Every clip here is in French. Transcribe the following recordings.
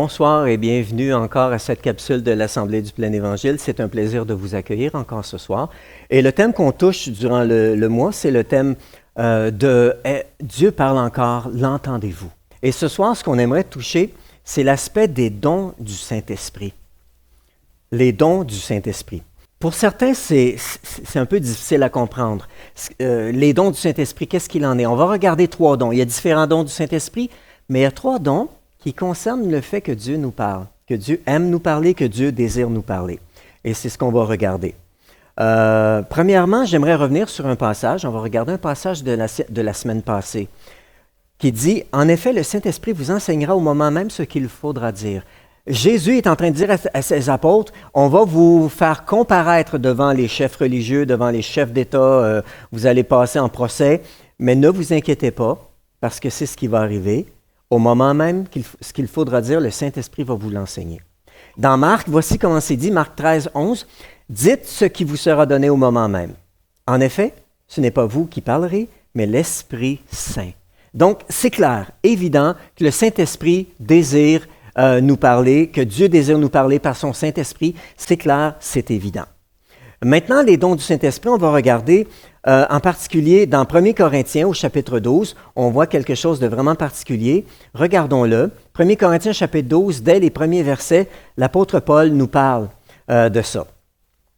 Bonsoir et bienvenue encore à cette capsule de l'Assemblée du Plein Évangile. C'est un plaisir de vous accueillir encore ce soir. Et le thème qu'on touche durant le mois, c'est le thème de Dieu parle encore, l'entendez-vous? Et ce soir, ce qu'on aimerait toucher, c'est l'aspect des dons du Saint-Esprit. Les dons du Saint-Esprit. Pour certains, c'est un peu difficile à comprendre. Les dons du Saint-Esprit, qu'est-ce qu'il en est? On va regarder 3 dons. Il y a différents dons du Saint-Esprit, mais il y a 3 dons qui concerne le fait que Dieu nous parle, que Dieu aime nous parler, que Dieu désire nous parler. Et c'est ce qu'on va regarder. Premièrement, j'aimerais revenir sur un passage. On va regarder un passage de la semaine passée qui dit, « En effet, le Saint-Esprit vous enseignera au moment même ce qu'il faudra dire. » Jésus est en train de dire à ses apôtres, « On va vous faire comparaître devant les chefs religieux, devant les chefs d'État, vous allez passer en procès, mais ne vous inquiétez pas, parce que c'est ce qui va arriver. » Au moment même, ce qu'il faudra dire, le Saint-Esprit va vous l'enseigner. Dans Marc, voici comment c'est dit, Marc 13, 11, « Dites ce qui vous sera donné au moment même. En effet, ce n'est pas vous qui parlerez, mais l'Esprit Saint. » Donc, c'est clair, évident que le Saint-Esprit désire nous parler, que Dieu désire nous parler par son Saint-Esprit. C'est clair, c'est évident. Maintenant, les dons du Saint-Esprit, on va regarder en particulier dans 1 Corinthiens au chapitre 12, on voit quelque chose de vraiment particulier. Regardons-le. 1 Corinthiens chapitre 12, dès les premiers versets, l'apôtre Paul nous parle de ça.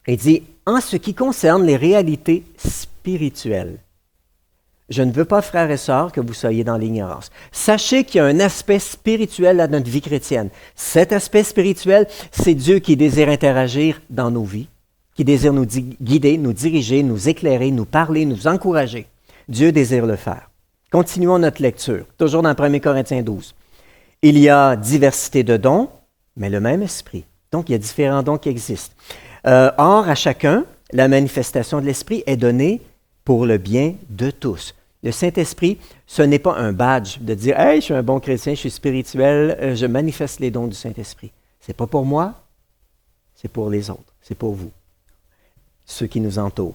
Il dit, « En ce qui concerne les réalités spirituelles, je ne veux pas, frères et sœurs, que vous soyez dans l'ignorance. Sachez qu'il y a un aspect spirituel à notre vie chrétienne. Cet aspect spirituel, c'est Dieu qui désire interagir dans nos vies, qui désire nous guider, nous diriger, nous éclairer, nous parler, nous encourager. Dieu désire le faire. Continuons notre lecture, toujours dans 1 Corinthiens 12. « Il y a diversité de dons, mais le même esprit. » Donc, il y a différents dons qui existent. Or, à chacun, la manifestation de l'Esprit est donnée pour le bien de tous. Le Saint-Esprit, ce n'est pas un badge de dire « Hey, je suis un bon chrétien, je suis spirituel, je manifeste les dons du Saint-Esprit. » Ce n'est pas pour moi, c'est pour les autres, c'est pour vous, ceux qui nous entourent.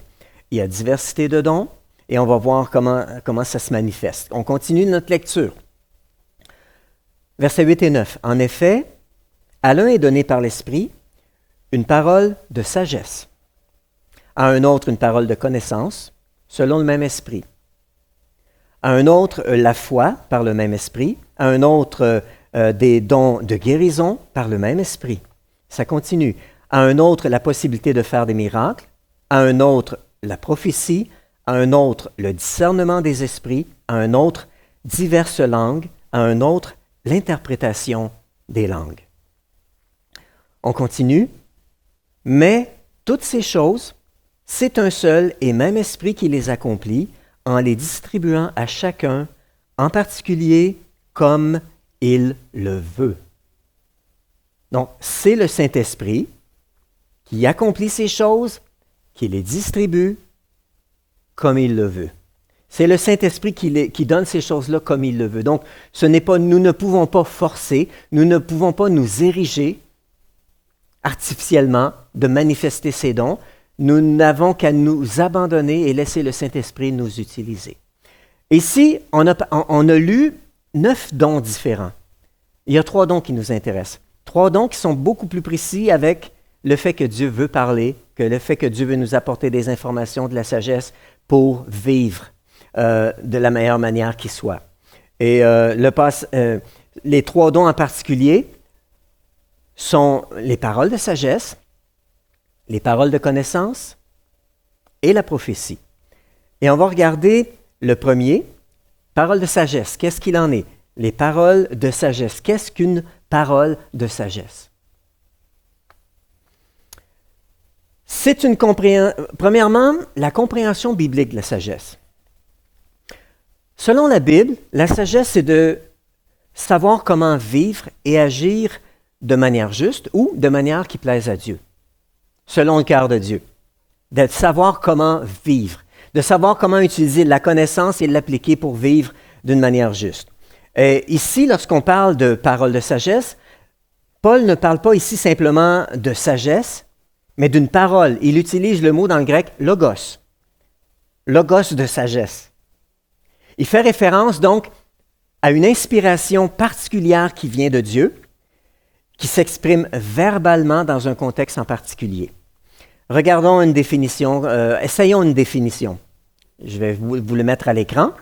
Il y a diversité de dons et on va voir comment ça se manifeste. On continue notre lecture. Versets 8 et 9. « En effet, à l'un est donné par l'Esprit une parole de sagesse, à un autre une parole de connaissance, selon le même esprit. À un autre, la foi par le même esprit. À un autre, des dons de guérison par le même esprit. » Ça continue. « À un autre, la possibilité de faire des miracles. À un autre, la prophétie. À un autre, le discernement des esprits. À un autre, diverses langues. À un autre, l'interprétation des langues. » On continue. « Mais toutes ces choses, c'est un seul et même esprit qui les accomplit en les distribuant à chacun, en particulier comme il le veut. » Donc, c'est le Saint-Esprit qui accomplit ces choses, qui les distribue comme il le veut. C'est le Saint-Esprit qui donne ces choses-là comme il le veut. Donc, nous ne pouvons pas forcer, nous ne pouvons pas nous ériger artificiellement de manifester ces dons. Nous n'avons qu'à nous abandonner et laisser le Saint-Esprit nous utiliser. Ici, on a lu 9 dons différents. Il y a 3 dons qui nous intéressent. 3 dons qui sont beaucoup plus précis avec le fait que Dieu veut parler, que le fait que Dieu veut nous apporter des informations, de la sagesse pour vivre de la meilleure manière qui soit. Et les 3 dons en particulier sont les paroles de sagesse, les paroles de connaissance et la prophétie. Et on va regarder le premier, parole de sagesse. Qu'est-ce qu'il en est? Les paroles de sagesse. Qu'est-ce qu'une parole de sagesse? C'est premièrement, la compréhension biblique de la sagesse. Selon la Bible, la sagesse, c'est de savoir comment vivre et agir de manière juste ou de manière qui plaise à Dieu, selon le cœur de Dieu. De savoir comment vivre, de savoir comment utiliser la connaissance et l'appliquer pour vivre d'une manière juste. Et ici, lorsqu'on parle de parole de sagesse, Paul ne parle pas ici simplement de sagesse, mais d'une parole. Il utilise le mot dans le grec « logos », logos de sagesse. Il fait référence donc à une inspiration particulière qui vient de Dieu qui s'exprime verbalement dans un contexte en particulier. Regardons une définition, essayons une définition. Je vais vous le mettre à l'écran.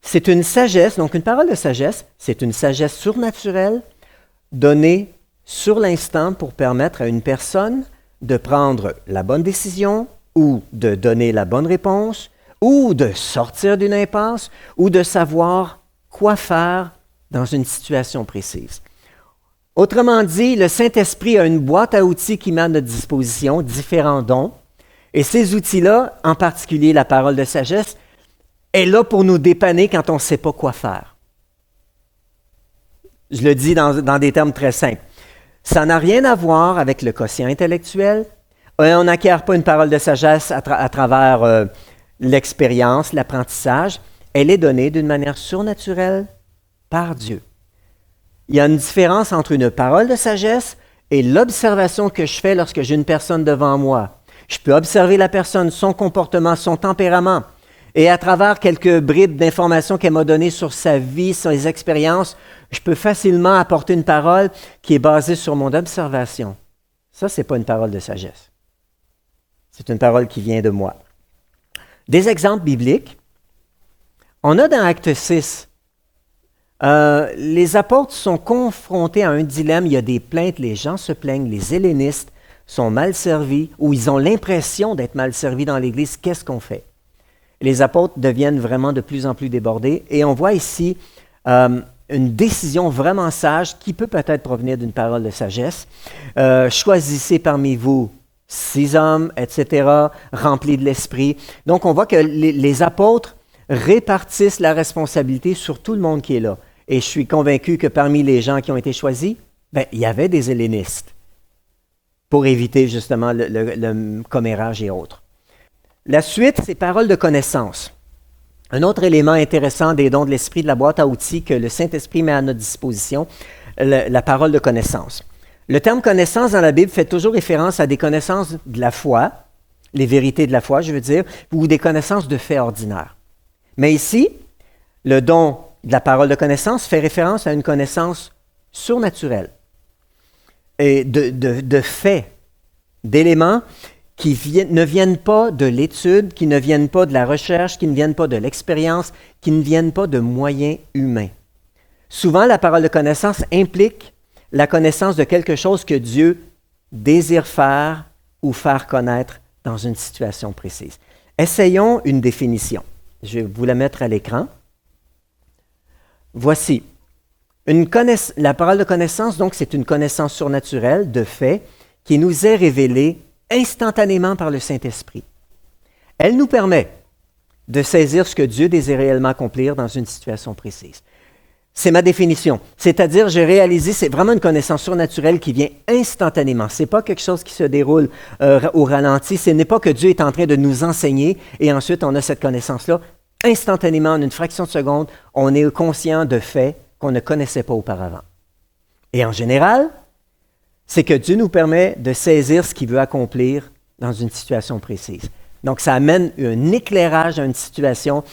C'est une sagesse, donc une parole de sagesse, c'est une sagesse surnaturelle donnée sur l'instant pour permettre à une personne de prendre la bonne décision ou de donner la bonne réponse ou de sortir d'une impasse ou de savoir quoi faire dans une situation précise. Autrement dit, le Saint-Esprit a une boîte à outils qui met à notre disposition différents dons. Et ces outils-là, en particulier la parole de sagesse, est là pour nous dépanner quand on ne sait pas quoi faire. Je le dis dans des termes très simples. Ça n'a rien à voir avec le quotient intellectuel. On n'acquiert pas une parole de sagesse à travers l'expérience, l'apprentissage. Elle est donnée d'une manière surnaturelle par Dieu. Il y a une différence entre une parole de sagesse et l'observation que je fais lorsque j'ai une personne devant moi. Je peux observer la personne, son comportement, son tempérament. Et à travers quelques bribes d'informations qu'elle m'a données sur sa vie, sur les expériences, je peux facilement apporter une parole qui est basée sur mon observation. Ça, ce n'est pas une parole de sagesse. C'est une parole qui vient de moi. Des exemples bibliques. On a dans Acte 6, les apôtres sont confrontés à un dilemme. Il y a des plaintes, les gens se plaignent, les hellénistes sont mal servis ou ils ont l'impression d'être mal servis dans l'Église. Qu'est-ce qu'on fait? Les apôtres deviennent vraiment de plus en plus débordés et on voit ici une décision vraiment sage qui peut peut-être provenir d'une parole de sagesse. Choisissez parmi vous 6 hommes, etc., remplis de l'Esprit. Donc on voit que les apôtres répartissent la responsabilité sur tout le monde qui est là. Et je suis convaincu que parmi les gens qui ont été choisis, il y avait des hellénistes pour éviter justement le commérage et autres. La suite, c'est parole de connaissance. Un autre élément intéressant des dons de l'Esprit, de la boîte à outils que le Saint-Esprit met à notre disposition, la parole de connaissance. Le terme connaissance dans la Bible fait toujours référence à des connaissances de la foi, les vérités de la foi, je veux dire, ou des connaissances de faits ordinaires. Mais ici, le don de la parole de connaissance fait référence à une connaissance surnaturelle et de faits, d'éléments qui ne viennent pas de l'étude, qui ne viennent pas de la recherche, qui ne viennent pas de l'expérience, qui ne viennent pas de moyens humains. Souvent, la parole de connaissance implique la connaissance de quelque chose que Dieu désire faire ou faire connaître dans une situation précise. Essayons une définition. Je vais vous la mettre à l'écran. Voici. La parole de connaissance, donc, c'est une connaissance surnaturelle de fait qui nous est révélée instantanément par le Saint-Esprit. Elle nous permet de saisir ce que Dieu désire réellement accomplir dans une situation précise. C'est ma définition. C'est-à-dire, j'ai réalisé, c'est vraiment une connaissance surnaturelle qui vient instantanément. Ce n'est pas quelque chose qui se déroule au ralenti. Ce n'est pas que Dieu est en train de nous enseigner et ensuite on a cette connaissance-là. Instantanément, en une fraction de seconde, on est conscient de faits qu'on ne connaissait pas auparavant. Et en général, c'est que Dieu nous permet de saisir ce qu'il veut accomplir dans une situation précise. Donc, ça amène un éclairage à une situation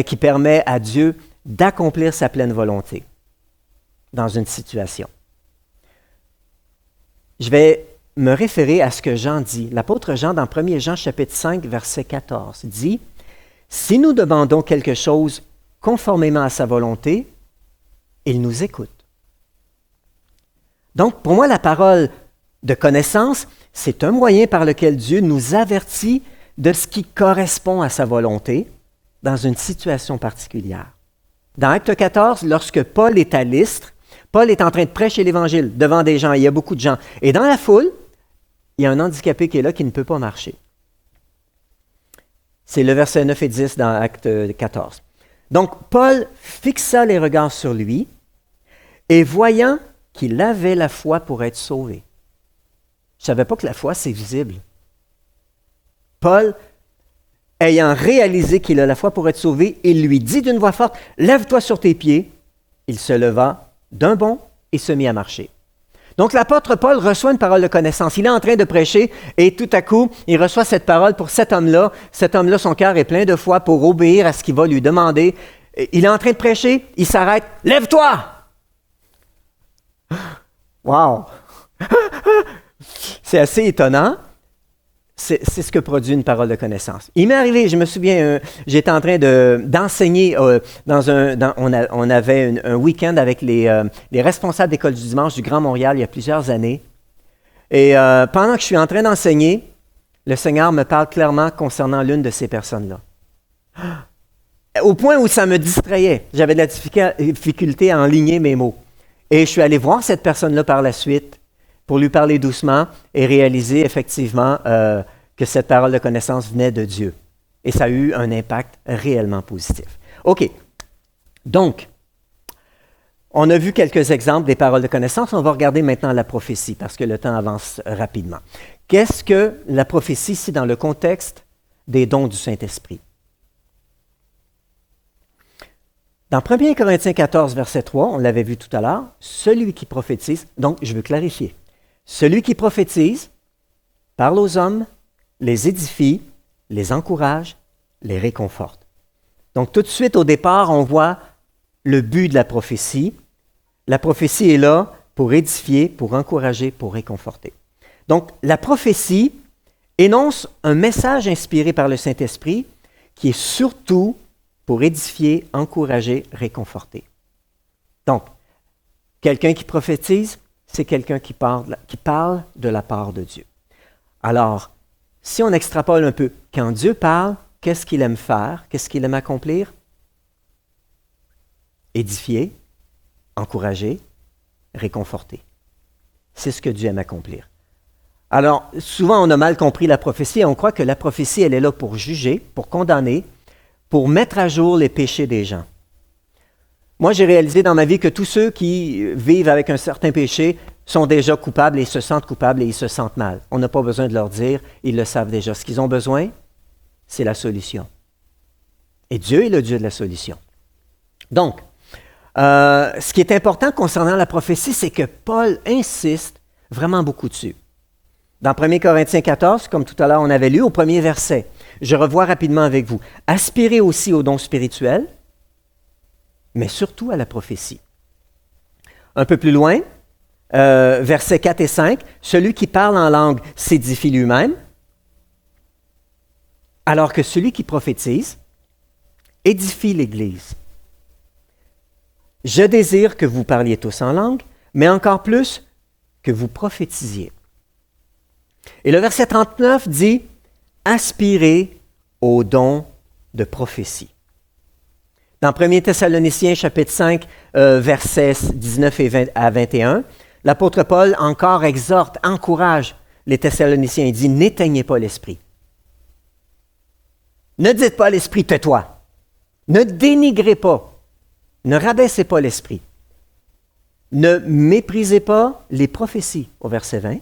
qui permet à Dieu d'accomplir sa pleine volonté dans une situation. Je vais me référer à ce que Jean dit. L'apôtre Jean, dans 1 Jean chapitre 5, verset 14, dit « Si nous demandons quelque chose conformément à sa volonté, il nous écoute. » Donc, pour moi, la parole de connaissance, c'est un moyen par lequel Dieu nous avertit de ce qui correspond à sa volonté dans une situation particulière. Dans Acte 14, lorsque Paul est à Lystre, Paul est en train de prêcher l'Évangile devant des gens, il y a beaucoup de gens. Et dans la foule, il y a un handicapé qui est là qui ne peut pas marcher. C'est le verset 9 et 10 dans Acte 14. Donc, Paul fixa les regards sur lui et voyant qu'il avait la foi pour être sauvé. Je ne savais pas que la foi, c'est visible. Paul, ayant réalisé qu'il a la foi pour être sauvé, il lui dit d'une voix forte, « Lève-toi sur tes pieds. » Il se leva d'un bond et se mit à marcher. Donc l'apôtre Paul reçoit une parole de connaissance. Il est en train de prêcher et tout à coup, il reçoit cette parole pour cet homme-là. Cet homme-là, son cœur est plein de foi pour obéir à ce qu'il va lui demander. Il est en train de prêcher, il s'arrête, « Lève-toi! » Wow! C'est assez étonnant. C'est ce que produit une parole de connaissance. Il m'est arrivé, je me souviens, j'étais en train d'enseigner on avait un week-end avec les responsables d'école du dimanche du Grand Montréal il y a plusieurs années. Et pendant que je suis en train d'enseigner, le Seigneur me parle clairement concernant l'une de ces personnes-là. Au point où ça me distrayait. J'avais de la difficulté à enligner mes mots. Et je suis allé voir cette personne-là par la suite pour lui parler doucement et réaliser effectivement que cette parole de connaissance venait de Dieu. Et ça a eu un impact réellement positif. OK. Donc, on a vu quelques exemples des paroles de connaissance. On va regarder maintenant la prophétie parce que le temps avance rapidement. Qu'est-ce que la prophétie, c'est dans le contexte des dons du Saint-Esprit? Dans 1 Corinthiens 14, verset 3, on l'avait vu tout à l'heure, celui qui prophétise, donc je veux clarifier, celui qui prophétise parle aux hommes, les édifie, les encourage, les réconforte. Donc tout de suite au départ, on voit le but de la prophétie. La prophétie est là pour édifier, pour encourager, pour réconforter. Donc la prophétie énonce un message inspiré par le Saint-Esprit qui est surtout pour édifier, encourager, réconforter. Donc, quelqu'un qui prophétise, c'est quelqu'un qui parle de la part de Dieu. Alors, si on extrapole un peu, quand Dieu parle, qu'est-ce qu'il aime faire? Qu'est-ce qu'il aime accomplir? Édifier, encourager, réconforter. C'est ce que Dieu aime accomplir. Alors, souvent, on a mal compris la prophétie et on croit que la prophétie, elle est là pour juger, pour condamner, pour mettre à jour les péchés des gens. Moi, j'ai réalisé dans ma vie que tous ceux qui vivent avec un certain péché sont déjà coupables et se sentent coupables et ils se sentent mal. On n'a pas besoin de leur dire, ils le savent déjà. Ce qu'ils ont besoin, c'est la solution. Et Dieu est le Dieu de la solution. Donc, ce qui est important concernant la prophétie, c'est que Paul insiste vraiment beaucoup dessus. Dans 1 Corinthiens 14, comme tout à l'heure on avait lu, au premier verset, je revois rapidement avec vous. Aspirez aussi aux dons spirituels, mais surtout à la prophétie. Un peu plus loin, versets 4 et 5, celui qui parle en langue s'édifie lui-même, alors que celui qui prophétise édifie l'Église. Je désire que vous parliez tous en langue, mais encore plus que vous prophétisiez. Et le verset 39 dit « Aspirez aux dons de prophétie ». Dans 1 Thessaloniciens chapitre 5, versets 19 à 21, l'apôtre Paul encore exhorte, encourage les Thessaloniciens. Il dit « N'éteignez pas l'esprit ». Ne dites pas à l'esprit « tais-toi ». Ne dénigrez pas. Ne rabaissez pas l'esprit. Ne méprisez pas les prophéties, au verset 20.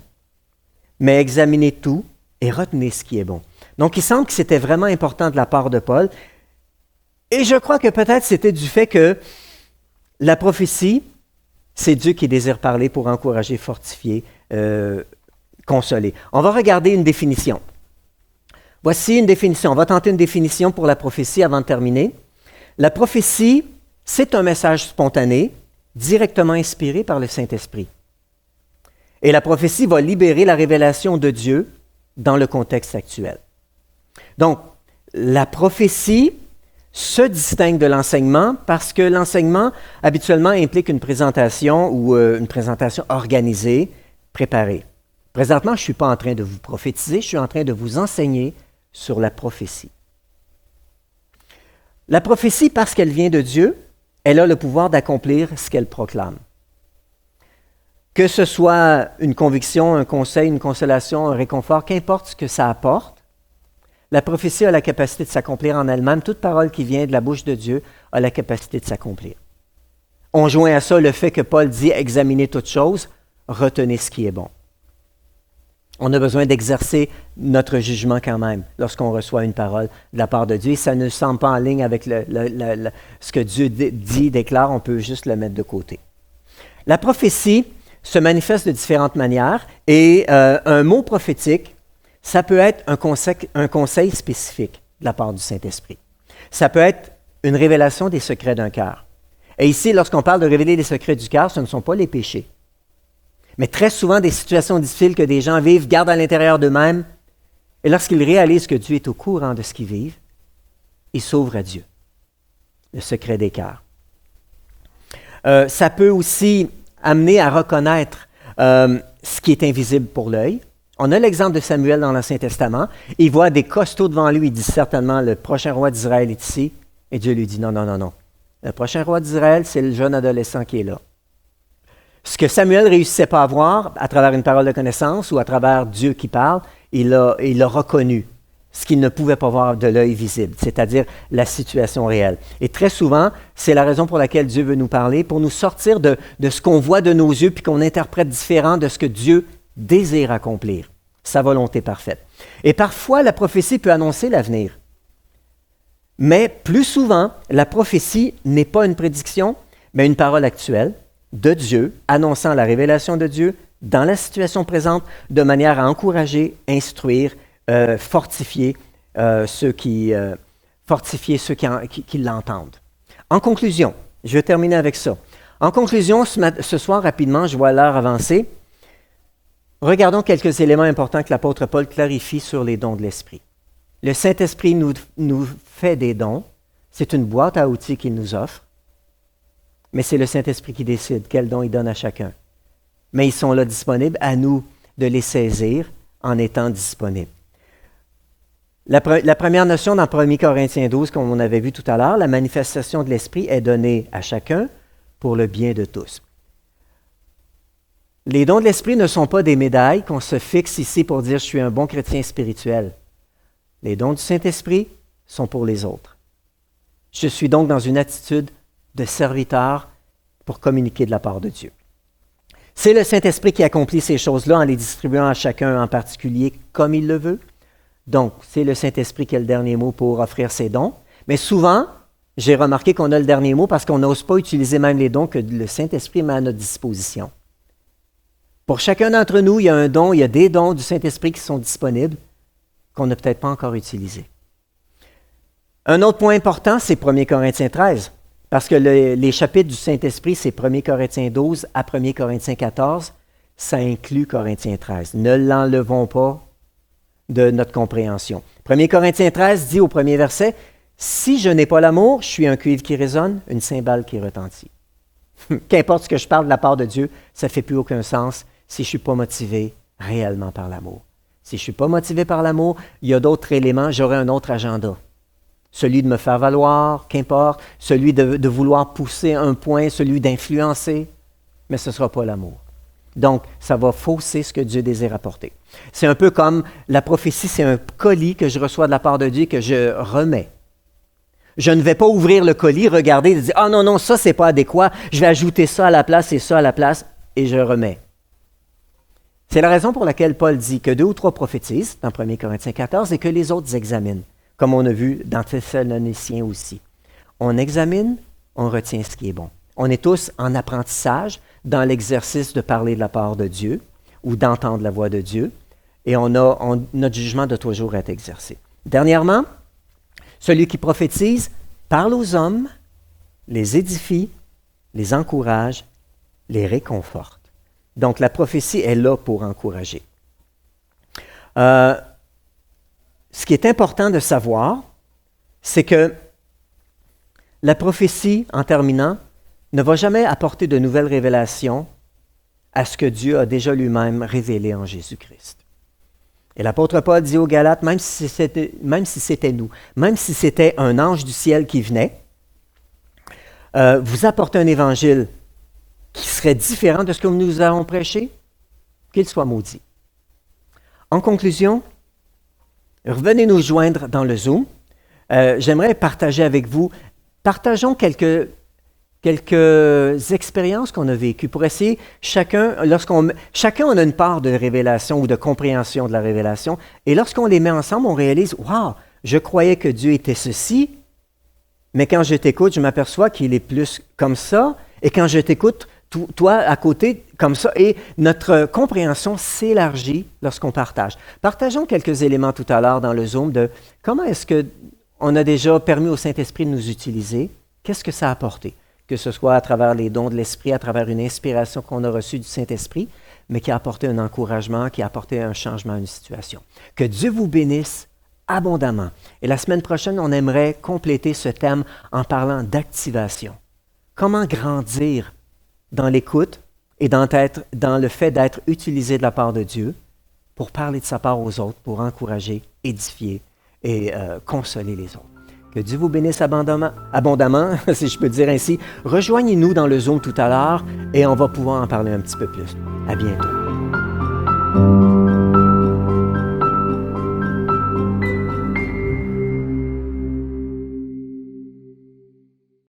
Mais examinez tout et retenez ce qui est bon. Donc, il semble que c'était vraiment important de la part de Paul. Et je crois que peut-être c'était du fait que la prophétie, c'est Dieu qui désire parler pour encourager, fortifier, consoler. On va regarder une définition. Voici une définition. On va tenter une définition pour la prophétie avant de terminer. La prophétie, c'est un message spontané, directement inspiré par le Saint-Esprit. Et la prophétie va libérer la révélation de Dieu dans le contexte actuel. Donc, la prophétie se distingue de l'enseignement parce que l'enseignement, habituellement, implique une présentation ou une présentation organisée, préparée. Présentement, je ne suis pas en train de vous prophétiser, je suis en train de vous enseigner sur la prophétie. La prophétie, parce qu'elle vient de Dieu, elle a le pouvoir d'accomplir ce qu'elle proclame. Que ce soit une conviction, un conseil, une consolation, un réconfort, qu'importe ce que ça apporte, la prophétie a la capacité de s'accomplir en elle-même. Toute parole qui vient de la bouche de Dieu a la capacité de s'accomplir. On joint à ça le fait que Paul dit « examinez toutes choses, retenez ce qui est bon ». On a besoin d'exercer notre jugement quand même lorsqu'on reçoit une parole de la part de Dieu. Et ça ne semble pas en ligne avec ce que Dieu dit, déclare, on peut juste le mettre de côté. La prophétie se manifeste de différentes manières et un mot prophétique, ça peut être un conseil spécifique de la part du Saint-Esprit. Ça peut être une révélation des secrets d'un cœur. Et ici, lorsqu'on parle de révéler les secrets du cœur, ce ne sont pas les péchés. Mais très souvent, des situations difficiles que des gens vivent gardent à l'intérieur d'eux-mêmes. Et lorsqu'ils réalisent que Dieu est au courant de ce qu'ils vivent, ils s'ouvrent à Dieu. Le secret des cœurs. Ça peut aussi amener à reconnaître ce qui est invisible pour l'œil. On a l'exemple de Samuel dans l'Ancien Testament. Il voit des costauds devant lui. Il dit certainement, le prochain roi d'Israël est ici. Et Dieu lui dit, non, non, non, non. Le prochain roi d'Israël, c'est le jeune adolescent qui est là. Ce que Samuel ne réussissait pas à voir à travers une parole de connaissance ou à travers Dieu qui parle, il l'a reconnu. Ce qu'il ne pouvait pas voir de l'œil visible, c'est-à-dire la situation réelle. Et très souvent, c'est la raison pour laquelle Dieu veut nous parler, pour nous sortir de ce qu'on voit de nos yeux puis qu'on interprète différent de ce que Dieu désire accomplir, sa volonté parfaite. Et parfois, la prophétie peut annoncer l'avenir. Mais plus souvent, la prophétie n'est pas une prédiction, mais une parole actuelle de Dieu, annonçant la révélation de Dieu dans la situation présente, de manière à encourager, instruire, fortifier ceux qui l'entendent. En conclusion, je vais terminer avec ça. En conclusion, ce soir, rapidement, je vois l'heure avancer. Regardons quelques éléments importants que l'apôtre Paul clarifie sur les dons de l'Esprit. Le Saint-Esprit nous fait des dons. C'est une boîte à outils qu'il nous offre. Mais c'est le Saint-Esprit qui décide quels dons il donne à chacun. Mais ils sont là disponibles, à nous de les saisir en étant disponibles. La première notion dans 1 Corinthiens 12, comme on avait vu tout à l'heure, la manifestation de l'Esprit est donnée à chacun pour le bien de tous. Les dons de l'Esprit ne sont pas des médailles qu'on se fixe ici pour dire « je suis un bon chrétien spirituel ». Les dons du Saint-Esprit sont pour les autres. Je suis donc dans une attitude de serviteur pour communiquer de la part de Dieu. C'est le Saint-Esprit qui accomplit ces choses-là en les distribuant à chacun en particulier comme il le veut. Donc, c'est le Saint-Esprit qui a le dernier mot pour offrir ses dons. Mais souvent, j'ai remarqué qu'on a le dernier mot parce qu'on n'ose pas utiliser même les dons que le Saint-Esprit met à notre disposition. Pour chacun d'entre nous, il y a un don, il y a des dons du Saint-Esprit qui sont disponibles qu'on n'a peut-être pas encore utilisés. Un autre point important, c'est 1 Corinthiens 13. Parce que les chapitres du Saint-Esprit, c'est 1 Corinthiens 12 à 1 Corinthiens 14. Ça inclut Corinthiens 13. Ne l'enlevons pas de notre compréhension. 1 Corinthiens 13 dit au premier verset, « Si je n'ai pas l'amour, je suis un cuivre qui résonne, une cymbale qui retentit. » Qu'importe ce que je parle de la part de Dieu, ça ne fait plus aucun sens si je ne suis pas motivé réellement par l'amour. Si je ne suis pas motivé par l'amour, il y a d'autres éléments, j'aurai un autre agenda. Celui de me faire valoir, qu'importe, celui de vouloir pousser un point, celui d'influencer, mais ce ne sera pas l'amour. Donc, ça va fausser ce que Dieu désire apporter. C'est un peu comme la prophétie, c'est un colis que je reçois de la part de Dieu que je remets. Je ne vais pas ouvrir le colis, regarder et dire « Ah non, non, ça, c'est pas adéquat, je vais ajouter ça à la place et ça à la place » et je remets. C'est la raison pour laquelle Paul dit que 2 ou 3 prophétisent dans 1 Corinthiens 14 et que les autres examinent, comme on a vu dans Thessaloniciens aussi. On examine, on retient ce qui est bon. On est tous en apprentissage dans l'exercice de parler de la part de Dieu ou d'entendre la voix de Dieu et notre jugement doit toujours être exercé. Dernièrement, celui qui prophétise parle aux hommes, les édifie, les encourage, les réconforte. Donc, la prophétie est là pour encourager. Ce qui est important de savoir, c'est que la prophétie, en terminant, ne va jamais apporter de nouvelles révélations à ce que Dieu a déjà lui-même révélé en Jésus-Christ. Et l'apôtre Paul dit aux Galates, même si c'était nous, même si c'était un ange du ciel qui venait, vous apportez un évangile qui serait différent de ce que nous avons prêché, qu'il soit maudit. En conclusion, revenez nous joindre dans le Zoom. J'aimerais partager avec vous, partageons quelques expériences qu'on a vécues pour essayer, chacun on a une part de révélation ou de compréhension de la révélation, et lorsqu'on les met ensemble, on réalise, wow, je croyais que Dieu était ceci, mais quand je t'écoute, je m'aperçois qu'il est plus comme ça, et quand je t'écoute, toi à côté, comme ça, et notre compréhension s'élargit lorsqu'on partage. Partageons quelques éléments tout à l'heure dans le Zoom de comment est-ce qu'on a déjà permis au Saint-Esprit de nous utiliser, qu'est-ce que ça a apporté, que ce soit à travers les dons de l'Esprit, à travers une inspiration qu'on a reçue du Saint-Esprit, mais qui a apporté un encouragement, qui a apporté un changement à une situation. Que Dieu vous bénisse abondamment. Et la semaine prochaine, on aimerait compléter ce thème en parlant d'activation. Comment grandir dans l'écoute et dans le fait d'être utilisé de la part de Dieu pour parler de sa part aux autres, pour encourager, édifier et consoler les autres. Que Dieu vous bénisse abondamment, si je peux dire ainsi. Rejoignez-nous dans le Zoom tout à l'heure et on va pouvoir en parler un petit peu plus. À bientôt.